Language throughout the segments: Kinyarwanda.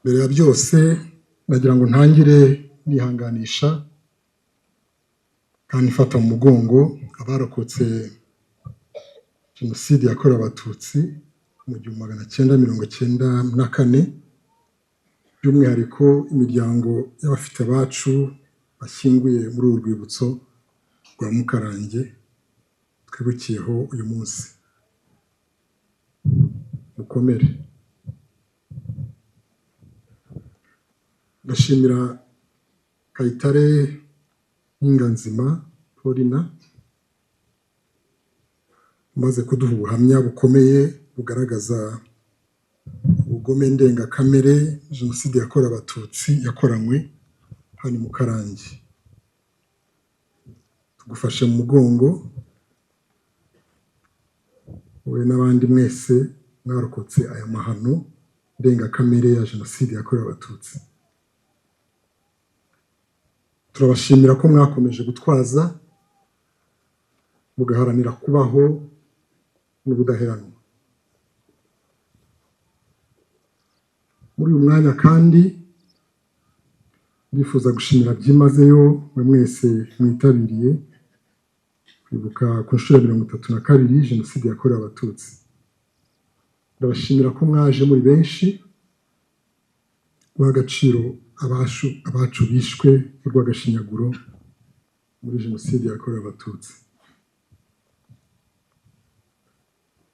mbere ya byose nagira ngo ntangire nihanganisha kandi mfata mu mugongo abarokotse Jenoside yakorewe Abatutsi mu 1994, by'umwihariko imiryango y'abafite abacu bashyinguye muri uru rwibutso rwa Mukarange twibukiyeho uyu munsi. Mukomere. Ndashimira Kayitare Nkinganzima Paulina umaze kuduha ubuhamya bukomeye bugaragaza ubugome ndengakamere Jenoside yakorewe Abatutsi yakoranywe hano mu Karange. Tugufashe mu mugongo wowe n'abandi mwese mwarokotse aya mahano ndengakamere ya Jenoside yakorewe Abatutsi. Turabashimira ko mwakomeje gutwaza mugaharanira kubaho n'ubudaheranwa. Muri uyu mwanya kandi ndifuza gushimira byimazeyo mwe mwese mwitabiriye kwibuka ku nshuro ya 32 Jenoside yakorewe Abatutsi. Ndabashimira ko mwaje muri benshi guha agaciro abacu bishwe urw'agashinyaguro muri Jenoside yakorewe Abatutsi.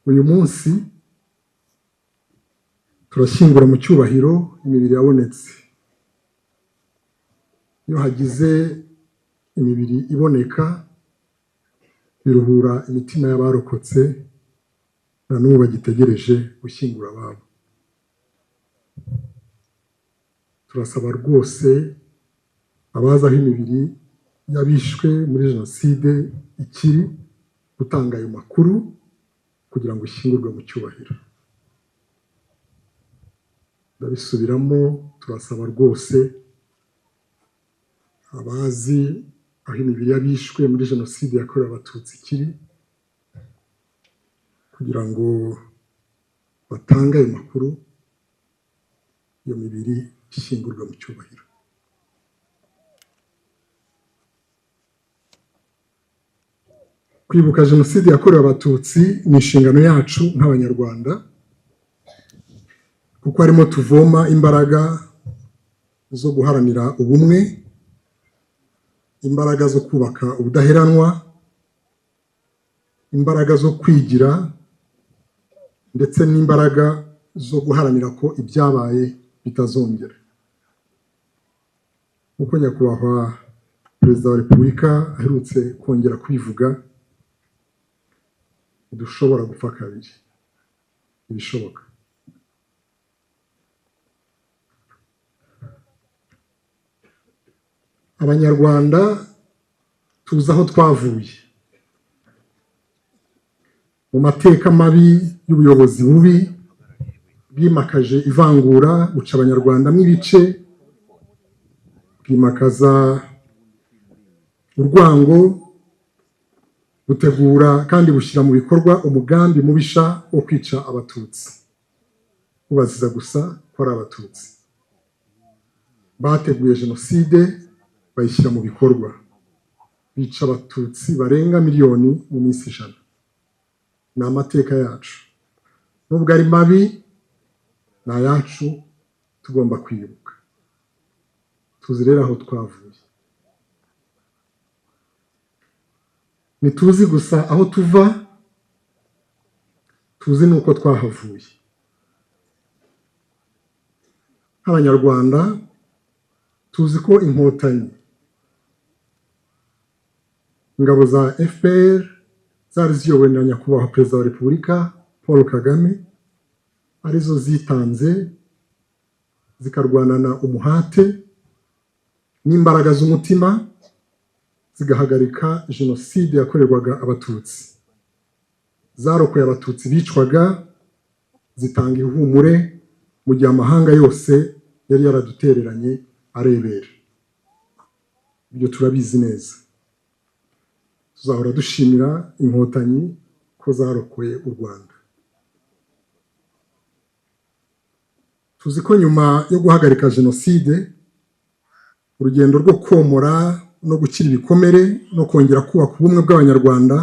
Uyu munsi turashyingura mu cyubahiro imibiri yabonetse. Iyo hagize imibiri iboneka biruhura imitima y'abarokotse na n'ubu bagitegereje gushyingura ababo. Turasaba rwose abazaho imibiri y'abishwe muri Jenoside ikiri gutanga ayo makuru kugira ngo ishyingurwe mu cyubahiro. Ndabisubiramo, turasaba rwose abazi aho imibiri y'abishwe muri Jenoside yakorewe Abatutsi ikiri kugira ngo batange ayo makuru, iyo mibiri ishyingurwe mu cyubahiro. Kwibuka Jenoside yakorewe Abatutsi ni inshingano yacu nk'Abanyarwanda, kuko harimo tuvoma imbaraga zo guharanira ubumwe, imbaraga zo kubaka ubudaheranwa, imbaraga zo kwigira, ndetse n'imbaraga zo guharanira ko ibyabaye bitazongera. Uko nyakubahwa Perezida wa Repubulika aherutse kongera kwivuga, dushobora gupfa kabiri, ibishoboka. Abanyarwanda tuzi aho twavuye mu mateka mabi y'ubuyobozi bubi bwimakaje ivangura, guca abanyarwanda mw'ibice, bwimakaza urwango, butegura kandi bushyira mu bikorwa umugambi mubisha wo kwica Abatutsi, ubaziza gusa ko ari Abatutsi. Bateguye Jenoside bayishyira mu bikorwa, bica Abatutsi barenga miliyoni mu minsi 100. Ni amateka yacu, nubwo ari mabi, ni ayacu tugomba kwibuka. Tuzi rero aho twavuye, ntituzi gusa aho tuva, tuzi n'uko twahavuye. Nk'Abanyarwanda tuzi ko Inkotanyi, ingabo za FPR zari ziyobowe na nyakubahwa Perezida wa Repubulika Paul Kagame, arizo zitanze zikarwanana umuhate n'imbaraga z'umutima zigahagarika Jenoside yakorerwaga Abatutsi. Zarokoye Abatutsi bicwaga, zitanga ihumure mu gihe amahanga yose yari yaradutereranye arebera. Ibyo turabizi neza. Tuzahora dushimira Inkotanyi ko zarokoye u Rwanda. tuzi ko nyuma yo guhagarika jenoside urugendo rwo komora no gukira ibikomere no kongera kubaka ubumwe bw'abanyarwanda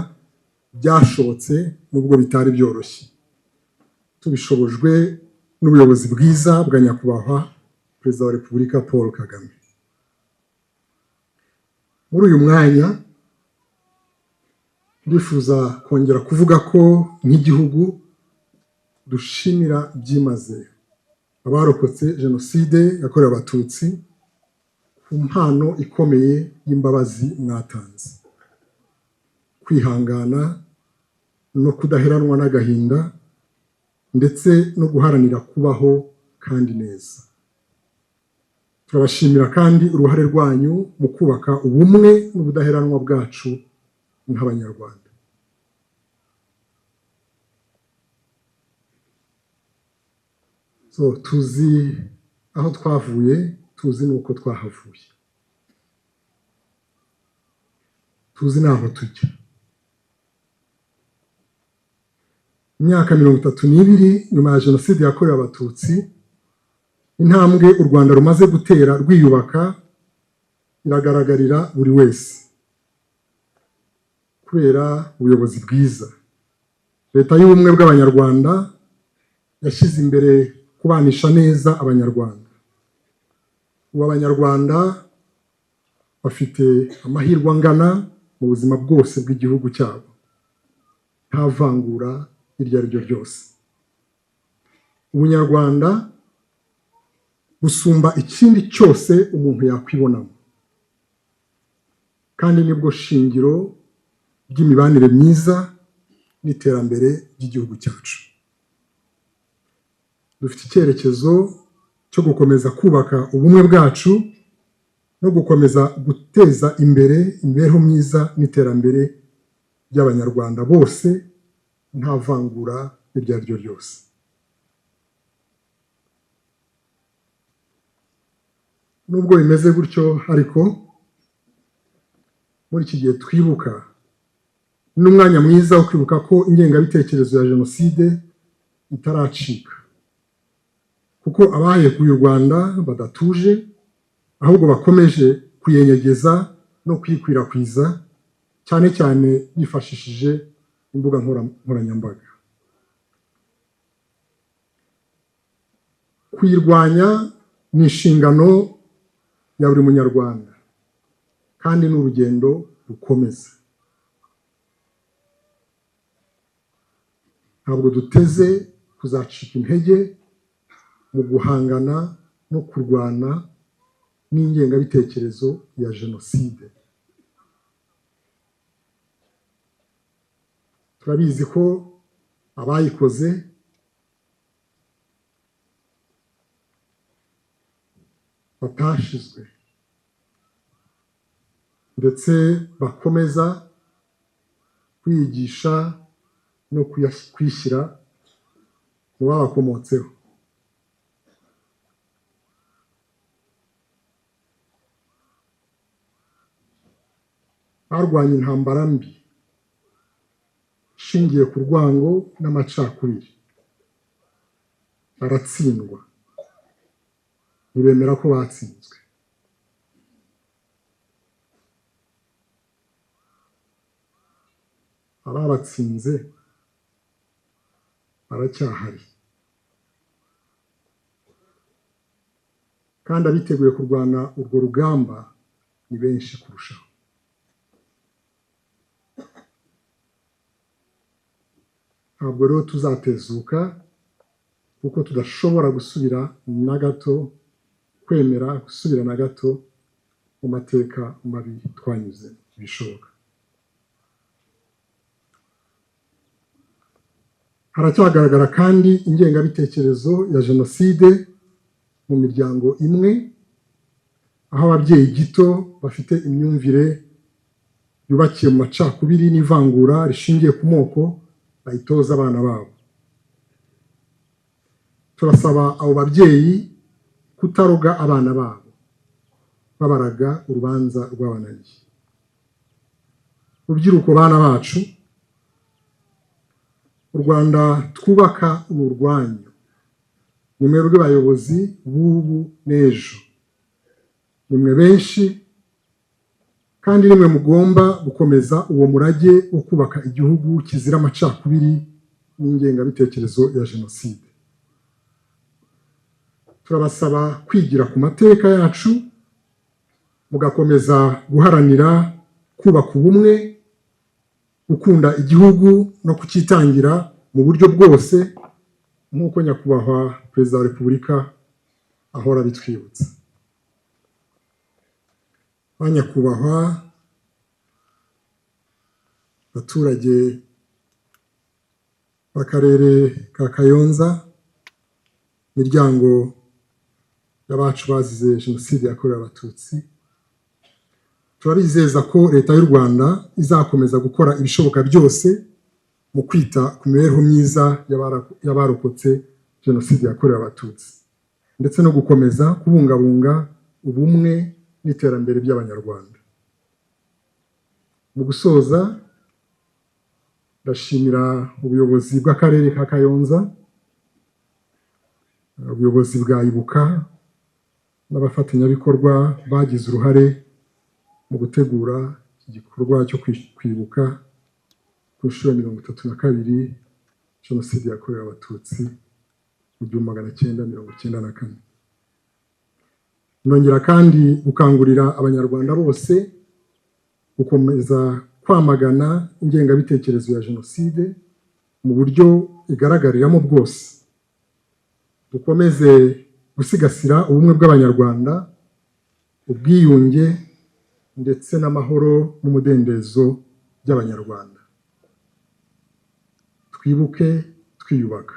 byashobotse nubwo bitari byoroshye, tubishobojwe n'ubuyobozi bwiza bwa nyakubahwa Perezida wa Repubulika Paul Kagame. Muri uyu mwanya ndifuza kongera kuvuga ko nk'igihugu dushimira byimazeyo abarokotse jenoside yakorewe abatutsi ku mpano ikomeye y'imbabazi mwatanze, kwihangana no kudaheranwa n'agahinda ndetse no guharanira kubaho kandi neza. Turabashimira kandi uruhare rwanyu mu kubaka ubumwe n'ubudaheranwa bwacu nk'abanyarwanda. Tuzi aho twavuye, tuzi n'uko twahavuye, tuzi n'aho tujya. Imyaka 32 nyuma ya jenoside yakorewe abatutsi, intambwe u Rwanda rumaze gutera rwiyubaka iragaragarira buri wese kubera ubuyobozi bwiza. Leta y'ubumwe bw'abanyarwanda yashyize imbere kubanisha neza abanyarwanda. Ubu abanyarwanda bafite amahirwe angana mu buzima bwose bw'igihugu cyabo, nta vangura iryo ari ryo ryose. Ubunyarwanda busumba ikindi cyose umuntu yakwibonamo, kandi nibwo shingiro ry'imibanire myiza n'iterambere ry'igihugu cyacu. Dufite icyerekezo cyo gukomeza kubaka ubumwe bwacu no gukomeza guteza imbere imibereho myiza n'iterambere ry'abanyarwanda bose nta vangura iryo ari ryo ryose. Nubwo bimeze gutyo ariko muri iki gihe twibuka n'umwanya mwiza wo kwibuka ko ingengabitekerezo ya jenoside itaracika, kuko abahekuye u Rwanda badatuje, ahubwo bakomeje kuyenyegeza no kwikwirakwiza, cyane cyane bifashishije imbuga nkoranyambaga. Kuyirwanya ni inshingano ya buri munyarwanda kandi ni urugendo rukomeza. Ntabwo duteze kuzacika intege mu guhangana no kurwana n'ingengabitekerezo ya jenoside. Turabizi ko abayikoze batashizwe ndetse bakomeza kwigisha no kwishyira mu babakomotseho. Barwanya intambara mbi ishingiye ku rwango n'amacakubiri, baratsindwa, ntibemera ko batsinzwe. Ababatsinze baracyahari, kandi abiteguye kurwana urwo rugamba ni benshi kurushaho. Ntabwo rero tuzatezuka, kuko tudashobora gusubira na gato, kwemera gusubira na gato mu mateka mabi twanyuze bishoboka. Haracyagaragara kandi ingengabitekerezo ya jenoside mu miryango imwe, aho ababyeyi gito bafite imyumvire yubakiye mu macakubiri n'ivangura rishingiye ku moko bayitoza abana babo. Turasaba abo babyeyi kutaroga abana babo babaraga urubanza rw'abananiye. Rubyiruko bana bacu, u Rwanda twubaka ni urwanyu, ni mwebwe bayobozi b'ubu n'ejo, ni mwe benshi kandi nimwe mugomba gukomeza uwo murage wo kubaka igihugu kizira amacakubiri n'ingengabitekerezo ya jenoside. Turabasaba kwigira ku mateka yacu, mugakomeza guharanira kubaka ubumwe, gukunda igihugu no kukitangira mu buryo bwose, nk'uko nyakubahwa Perezida wa Repubulika ahora bitwibutsa. Banyakubahwa abaturage b'akarere ka Kayonza, imiryango y'abacu bazize jenoside yakorewe Abatutsi, turabizeza ko leta y'u Rwanda izakomeza gukora ibishoboka byose mu kwita ku mibereho myiza y'abarokotse jenoside yakorewe Abatutsi, ndetse no gukomeza kubungabunga ubumwe n'iterambere by'Abanyarwanda. Mu gusoza, ndashimira ubuyobozi bw'akarere ka Kayonza, ubuyobozi bwa Ibuka n'abafatanyabikorwa bagize uruhare mu gutegura iki gikorwa cyo kwibuka ku nshuro 32 jenoside yakorewe Abatutsi mu 1994. Nongera kandi gukangurira Abanyarwanda bose gukomeza kwamagana ingengabitekerezo ya jenoside mu buryo igaragariramo bwose. Dukomeze gusigasira ubumwe bw'Abanyarwanda, ubwiyunge ndetse n'amahoro n'umudendezo by'Abanyarwanda. Twibuke twiyubaka.